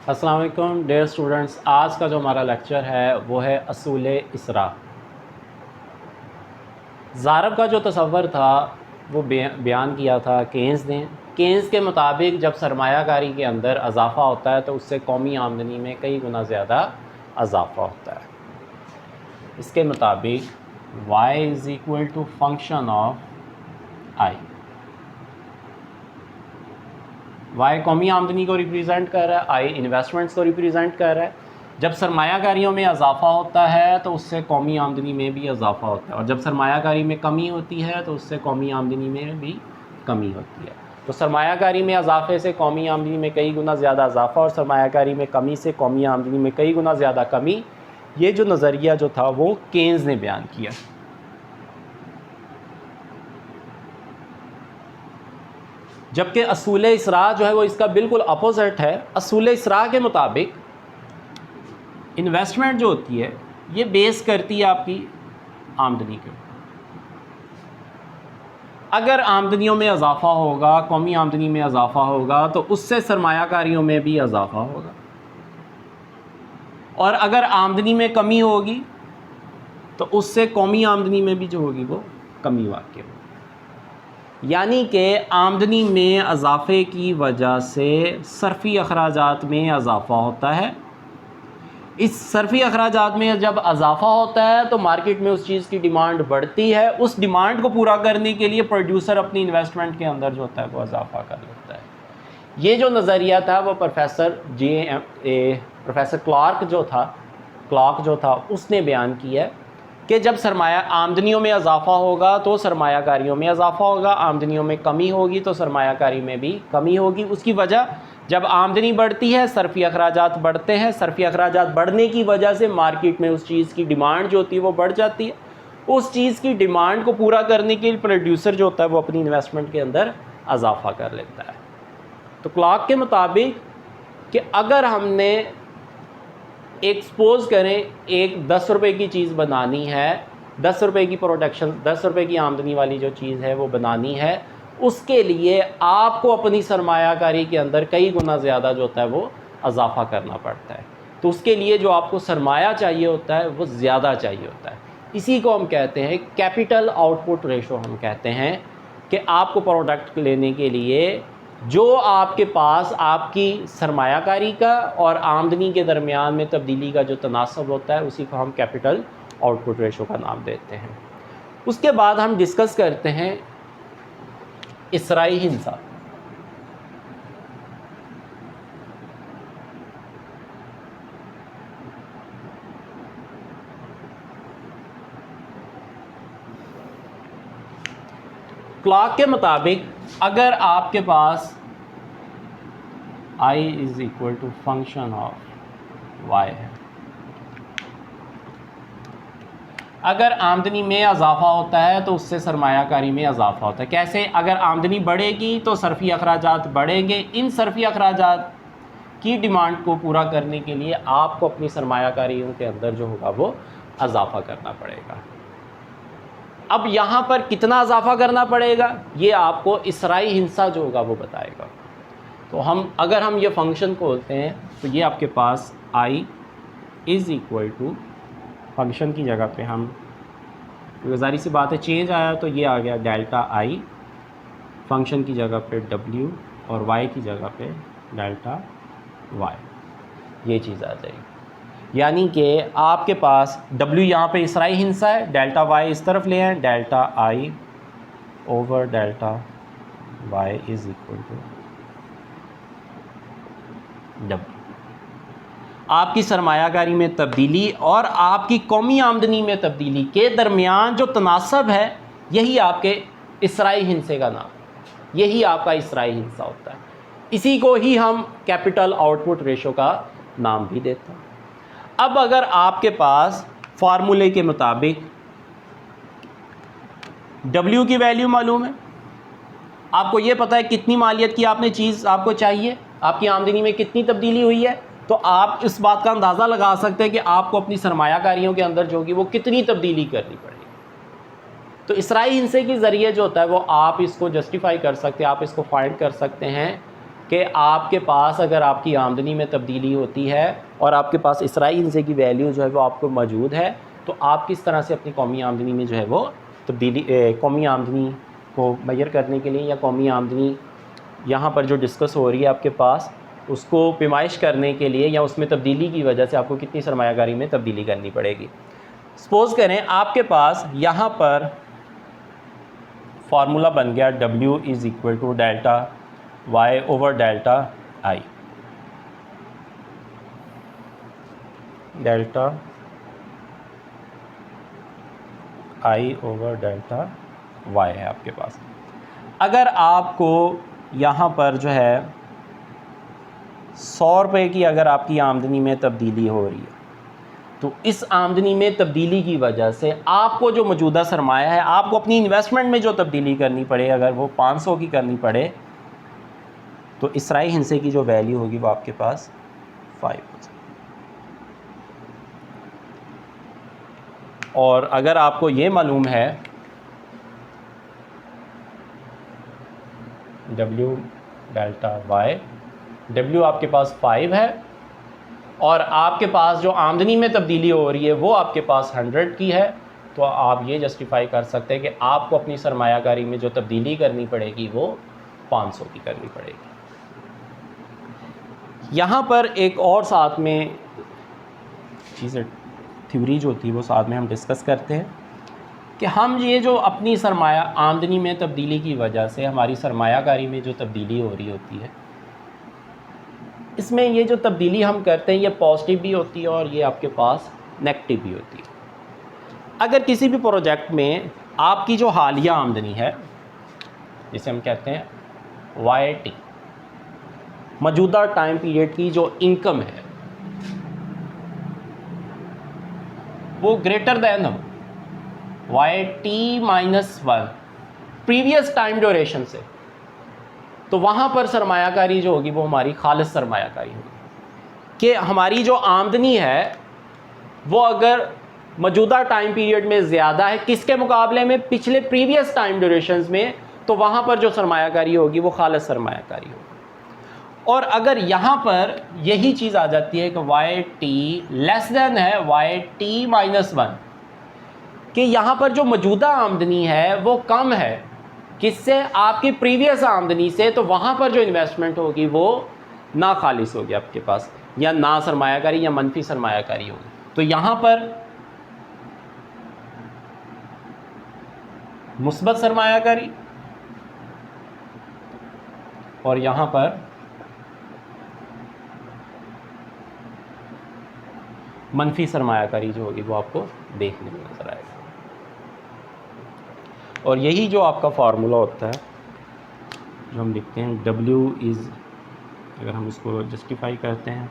अस्सलाम वालेकुम dear students. आज का जो हमारा लेक्चर है वो है असूल इसरा। ज़ारब का जो तसव्वुर था वो बयान किया था केन्स ने। केन्स के मुताबिक जब सरमायाकारी के अंदर इजाफ़ा होता है तो उससे कौमी आमदनी में कई गुना ज़्यादा इजाफ़ा होता है। इसके मुताबिक y is equal to function of i। y कौमी आमदनी को रिप्रेजेंट कर रहा है, i इन्वेस्टमेंट्स को रिप्रेजेंट कर रहा है। जब सरमायाकारियों में इजाफ़ा होता है तो उससे कौमी आमदनी में भी इजाफ़ा होता है, और जब सरमायाकारी में कमी होती है तो उससे कौमी आमदनी में भी कमी होती है। तो सरमायाकारी में इजाफ़े से कौमी आमदनी में कई गुना ज़्यादा इजाफ़ा और सरमायाकारी में कमी से कौमी आमदनी में कई गुना ज़्यादा कमी, ये जो नज़रिया जो था वो केन्स ने बयान किया। जबकि असूल इसरा जो है वो इसका बिल्कुल अपोजिट है। असूल इसरा के मुताबिक इन्वेस्टमेंट जो होती है ये बेस करती है आपकी आमदनी के ऊपर। अगर आमदनियों में इजाफ़ा होगा, कौमी आमदनी में इजाफ़ा होगा, तो उससे सरमायाकारियों में भी इजाफ़ा होगा, और अगर आमदनी में कमी होगी तो उससे कौमी आमदनी में भी जो होगी वो कमी वाक़ई होगी। यानी कि आमदनी में इजाफ़े की वजह से सर्फ़ी अखराजात में इजाफ़ा होता है। इस सर्फ़ी अखराजात में जब इजाफ़ा होता है तो मार्केट में उस चीज़ की डिमांड बढ़ती है। उस डिमांड को पूरा करने के लिए प्रोड्यूसर अपनी इन्वेस्टमेंट के अंदर जो होता है वो इजाफ़ा कर लेता है। ये जो नज़रिया था वो प्रोफेसर क्लार्क जो था उसने बयान किया है कि जब सरमाया आमदनियों में इजाफ़ा होगा तो सरमायाकारियों में इजाफ़ा होगा, आमदनियों में कमी होगी तो सरमायाकारी में भी कमी होगी। उसकी वजह, जब आमदनी बढ़ती है सर्फ़ी अखराजात बढ़ते हैं, सर्फ़ी अखराजात बढ़ने की वजह से मार्केट में उस चीज़ की डिमांड जो होती है वो बढ़ जाती है। उस चीज़ की डिमांड को पूरा करने के लिए प्रोड्यूसर जो होता है वो अपनी इन्वेस्टमेंट के अंदर इजाफ़ा कर लेता है। तो क्लार्क के मुताबिक कि अगर हमने एक सपोज़ करें एक 10 रुपये की चीज़ बनानी है, 10 रुपये की प्रोडक्शन, 10 रुपये की आमदनी वाली जो चीज़ है वो बनानी है, उसके लिए आपको अपनी सरमायाकारी के अंदर कई गुना ज़्यादा जो होता है वो इजाफ़ा करना पड़ता है। तो उसके लिए जो आपको सरमाया चाहिए होता है वो ज़्यादा चाहिए होता है। इसी को हम कहते हैं कैपिटल आउटपुट रेशो। हम कहते हैं कि आपको प्रोडक्ट लेने के लिए जो आपके पास आपकी सरमायाकारी का और आमदनी के दरमियान में तब्दीली का जो तनासब होता है उसी को हम कैपिटल आउटपुट रेशो का नाम देते हैं। उसके बाद हम डिस्कस करते हैं इसराई हिंसा। क्लार्क के मुताबिक अगर आपके पास i is equal to function of y है, अगर आमदनी में इजाफ़ा होता है तो उससे सरमायाकारी में इजाफ़ा होता है। कैसे? अगर आमदनी बढ़ेगी तो सर्फ़ी अखराजात बढ़ेंगे। इन सर्फ़ी अखराजात की डिमांड को पूरा करने के लिए आपको अपनी सरमायाकारियों के अंदर जो होगा वो इजाफ़ा करना पड़ेगा। अब यहाँ पर कितना इजाफ़ा करना पड़ेगा ये आपको इसराई हिंसा जो होगा वो बताएगा। तो अगर हम ये फंक्शन खोलते हैं तो ये आपके पास i is equal to function की जगह पे हम, ज़ाहिर सी बात है चेंज आया तो ये आ गया डेल्टा i, फंक्शन की जगह पे w और y की जगह पे डेल्टा y, ये चीज़ आ जाएगी। यानी कि आपके पास w यहाँ पे इसराई हिंसा है, डेल्टा y इस तरफ ले आए, delta i over delta y is equal to w। आपकी सरमायाकारी में तब्दीली और आपकी कौमी आमदनी में तब्दीली के दरमियान जो तनासब है यही आपके इसराई हिंसे का नाम, यही आपका इसराई हिंसा होता है। इसी को ही हम कैपिटल आउटपुट रेशो का नाम भी देते हैं। अब अगर आपके पास फार्मूले के मुताबिक W की वैल्यू मालूम है, आपको ये पता है कितनी मालियत की आपने चीज़ आपको चाहिए, आपकी आमदनी में कितनी तब्दीली हुई है, तो आप इस बात का अंदाज़ा लगा सकते हैं कि आपको अपनी सरमायाकारियों के अंदर जो होगी वो कितनी तब्दीली करनी पड़ेगी। तो इसराई हिंसे के ज़रिए जो होता है वो आप इसको जस्टिफाई कर सकते हैं, आप इसको फाइंड कर सकते हैं कि आपके पास अगर आपकी आमदनी में तब्दीली होती है और आपके पास इसराई हिस्से की वैल्यू जो है वो आपको मौजूद है, तो आप किस तरह से अपनी कौमी आमदनी में जो है वो तब्दीली, कौमी आमदनी को मेजर करने के लिए या कौमी आमदनी यहाँ पर जो डिस्कस हो रही है आपके पास, उसको पैमाइश करने के लिए या उसमें तब्दीली की वजह से आपको कितनी सरमायाकारी में तब्दीली करनी पड़ेगी। सपोज़ करें आपके पास यहाँ पर फार्मूला बन गया W is equal to delta Y over delta I। Delta I over delta Y है आपके पास। अगर आपको यहाँ पर जो है 100 रुपये की अगर आपकी आमदनी में तब्दीली हो रही है, तो इस आमदनी में तब्दीली की वजह से आपको जो मौजूदा सरमाया है, आपको अपनी इन्वेस्टमेंट में जो तब्दीली करनी पड़े, अगर वो 500 की करनी पड़े, तो इसराई हिस्से की जो वैल्यू होगी वो आपके पास 5। और अगर आपको ये मालूम है W डेल्टा Y, W आपके पास 5 है और आपके पास जो आमदनी में तब्दीली हो रही है वो आपके पास 100 की है, तो आप ये जस्टिफाई कर सकते हैं कि आपको अपनी सरमायाकारी में जो तब्दीली करनी पड़ेगी वो 500 की करनी पड़ेगी। यहाँ पर एक और साथ में चीज़ें, थ्योरी जो होती है वो साथ में हम डिस्कस करते हैं कि हम ये जो अपनी सरमाया आमदनी में तब्दीली की वजह से हमारी सरमायाकारी में जो तब्दीली हो रही होती है, इसमें ये जो तब्दीली हम करते हैं ये पॉजिटिव भी होती है और ये आपके पास नेगेटिव भी होती है। अगर किसी भी प्रोजेक्ट में आपकी जो हालिया आमदनी है, जिसे हम कहते हैं YT, मौजूदा टाइम पीरियड की जो इनकम है, वो ग्रेटर दैन हो YT-1 प्रीवियस टाइम ड्यूरेशन से, तो वहाँ पर सरमायाकारी जो होगी वो हमारी खालिस सरमायाकारी होगी कि हमारी जो आमदनी है वो अगर मौजूदा टाइम पीरियड में ज़्यादा है किसके मुकाबले में, पिछले प्रीवियस टाइम ड्यूरेशंस में, तो वहाँ पर जो सरमायाकारी होगी वो खालिस सरमायाकारी होगी। और अगर यहाँ पर यही चीज़ आ जाती है कि YT लेस देन है YT-1, कि यहाँ पर जो मौजूदा आमदनी है वो कम है किससे, आपकी प्रीवियस आमदनी से, तो वहाँ पर जो इन्वेस्टमेंट होगी वो ना खालिस होगी आपके पास, या ना सरमायाकारी या मनफी सरमायाकारी होगी। तो यहाँ पर मुस्बत सरमायाकारी और यहाँ पर मनफी सरमायाकारी जो होगी वो आपको देखने में नजर आएगा। और यही जो आपका फार्मूला होता है जो हम लिखते हैं W इज़, अगर हम इसको जस्टिफाई करते हैं,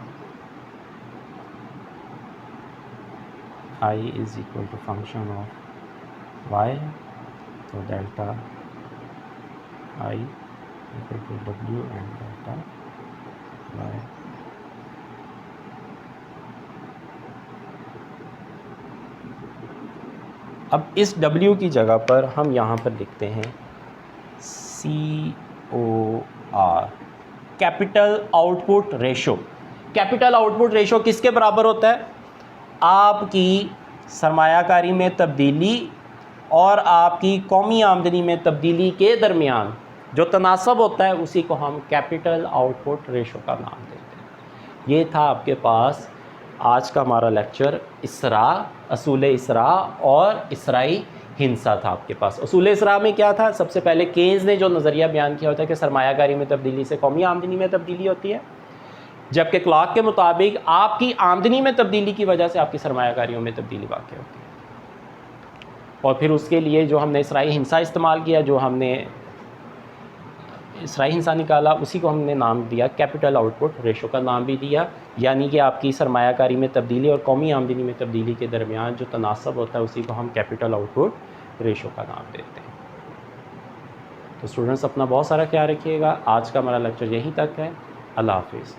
I is equal to function of Y, तो delta I equal to W and delta Y। अब इस W की जगह पर हम यहाँ पर लिखते हैं COR, capital output ratio. Capital output ratio किसके बराबर होता है, आपकी सरमायाकारी में तब्दीली और आपकी कौमी आमदनी में तब्दीली के दरमियान जो तनासब होता है उसी को हम कैपिटल आउटपुट रेशो का नाम देते हैं। ये था आपके पास आज का हमारा लेक्चर, इसरा, असूल इसरा और इसराई हिंसा था आपके पास। असूल इसरा में क्या था, सबसे पहले केन्स ने जो नज़रिया बयान किया होता है कि सरमायाकारी में तब्दीली से कौमी आमदनी में तब्दीली होती है, जबकि क्लॉक के मुताबिक आपकी आमदनी में तब्दीली की वजह से आपकी सरमायाकारियों में तब्दीली वाक़ होती है। और फिर उसके लिए जो हमने इसराई हिंसा इस्तेमाल किया, जो हमने इसराई हिंसा निकाला, उसी को हमने नाम दिया कैपिटल आउटपुट रेशो का नाम भी दिया, यानी कि आपकी सरमायाकारी में तब्दीली और कौमी आमदनी में तब्दीली के दरमियान जो तनासब होता है उसी को हम कैपिटल आउटपुट रेशो का नाम देते हैं। तो स्टूडेंट्स अपना बहुत सारा ख्याल रखिएगा। आज का हमारा लेक्चर यहीं तक है। अल्लाह हाफिज़।